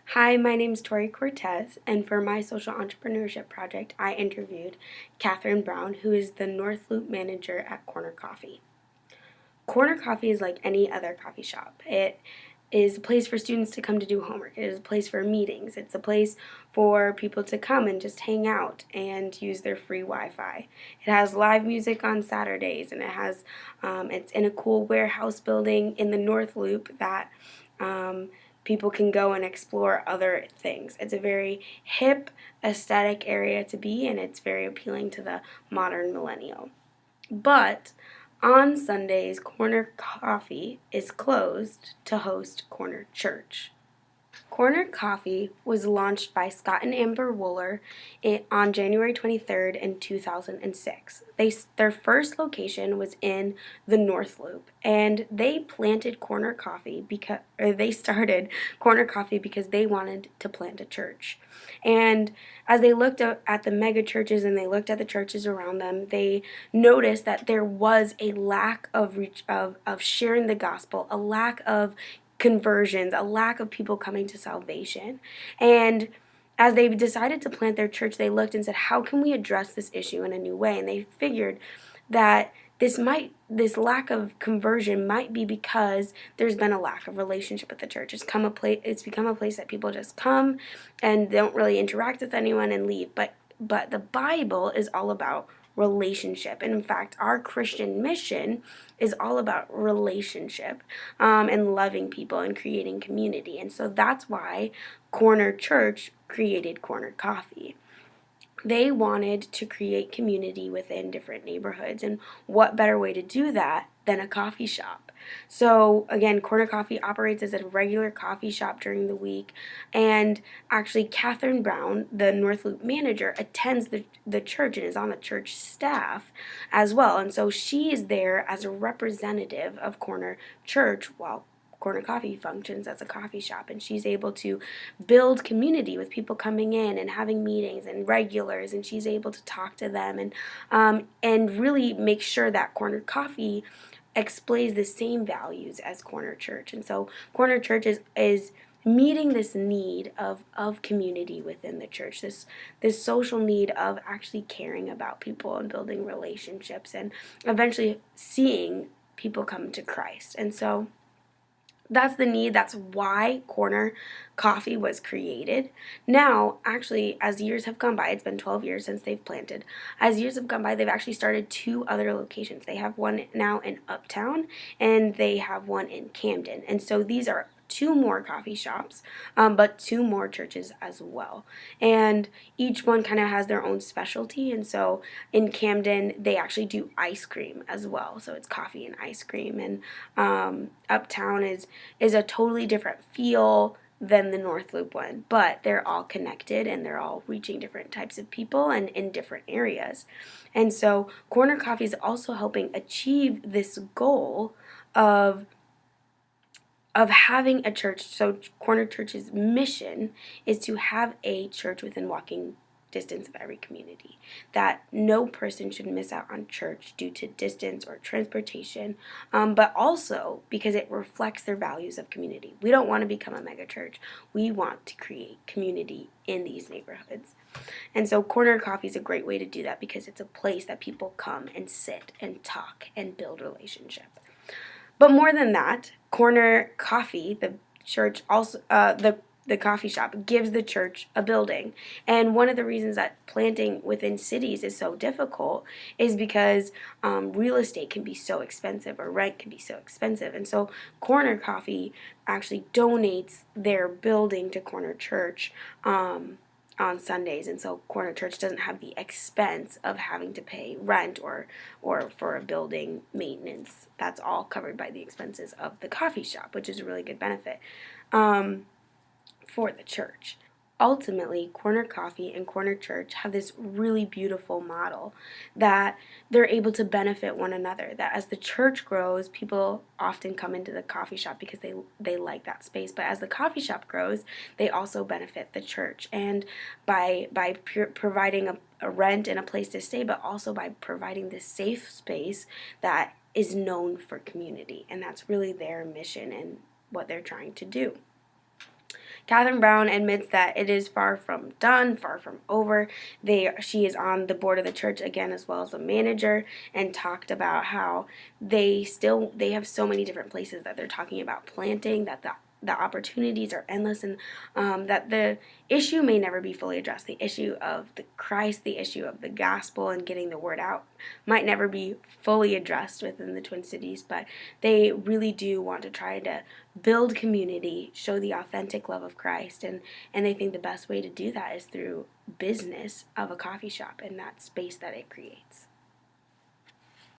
Hi, my name is Tori Cortez, and for my social entrepreneurship project, I interviewed Catherine Brown, who is the North Loop manager at Corner Coffee. Corner Coffee is like any other coffee shop. It is a place for students to come to do homework. It is a place for meetings. It's a place for people to come and just hang out and use their free Wi-Fi. It has live music on Saturdays, and it's in a cool warehouse building in the North Loop that people can go and explore other things. It's a very hip, aesthetic area to be, and it's very appealing to the modern millennial. But on Sundays, Corner Coffee is closed to host Corner Church. Corner Coffee was launched by Scott and Amber Wooler on January 23rd in 2006. Their first location was in the North Loop, and they planted Corner Coffee they started Corner Coffee because they wanted to plant a church. And as they looked at the mega churches and they looked at the churches around them, they noticed that there was a lack of sharing the gospel, a lack of conversions, a lack of people coming to salvation. And as they decided to plant their church, they looked and said, how can we address this issue in a new way? And they figured that this lack of conversion might be because there's been a lack of relationship with the church. It's become a place that people just come and don't really interact with anyone and leave. But the Bible is all about relationship. And in fact, our Christian mission is all about relationship and loving people and creating community. And so that's why Corner Church created Corner Coffee. They wanted to create community within different neighborhoods, and what better way to do that than a coffee shop? So again, Corner Coffee operates as a regular coffee shop during the week, and actually Catherine Brown, the North Loop manager, attends the church and is on the church staff as well, and so she is there as a representative of Corner Church while Corner Coffee functions as a coffee shop, and she's able to build community with people coming in and having meetings and regulars, and she's able to talk to them and really make sure that Corner Coffee displays the same values as Corner Church. And so Corner Church is meeting this need of community within the church, this social need of actually caring about people and building relationships and eventually seeing people come to Christ. And so that's the need. That's why Corner Coffee was created. Now, actually, as years have gone by, it's been 12 years since they've planted. As years have gone by, they've actually started 2 other locations. They have one now in Uptown, and they have one in Camden. And so these are 2 more coffee shops, but 2 more churches as well. And each one kind of has their own specialty. And so in Camden, they actually do ice cream as well. So it's coffee and ice cream. And Uptown is a totally different feel than the North Loop one, but they're all connected and they're all reaching different types of people and in different areas. And so Corner Coffee is also helping achieve this goal of having a church. So Corner Church's mission is to have a church within walking distance of every community, that no person should miss out on church due to distance or transportation, but also because it reflects their values of community. We don't want to become a mega church. We want to create community in these neighborhoods. And so Corner Coffee is a great way to do that because it's a place that people come and sit and talk and build relationship. But more than that, Corner Coffee, the church also the coffee shop gives the church a building. And one of the reasons that planting within cities is so difficult is because real estate can be so expensive, or rent can be so expensive. And so Corner Coffee actually donates their building to Corner Church on Sundays, and so Corner Church doesn't have the expense of having to pay rent or for a building maintenance. That's all covered by the expenses of the coffee shop, which is a really good benefit for the church. Ultimately, Corner Coffee and Corner Church have this really beautiful model that they're able to benefit one another. That as the church grows, people often come into the coffee shop because they like that space. But as the coffee shop grows, they also benefit the church. And by providing a rent and a place to stay, but also by providing this safe space that is known for community. And that's really their mission and what they're trying to do. Catherine Brown admits that it is far from done, far from over. She is on the board of the church again as well as a manager, and talked about how they have so many different places that they're talking about planting, that the opportunities are endless, and that the issue may never be fully addressed. The issue of the Christ, the issue of the gospel and getting the word out might never be fully addressed within the Twin Cities, but they really do want to try to build community, show the authentic love of Christ, and they think the best way to do that is through business of a coffee shop and that space that it creates.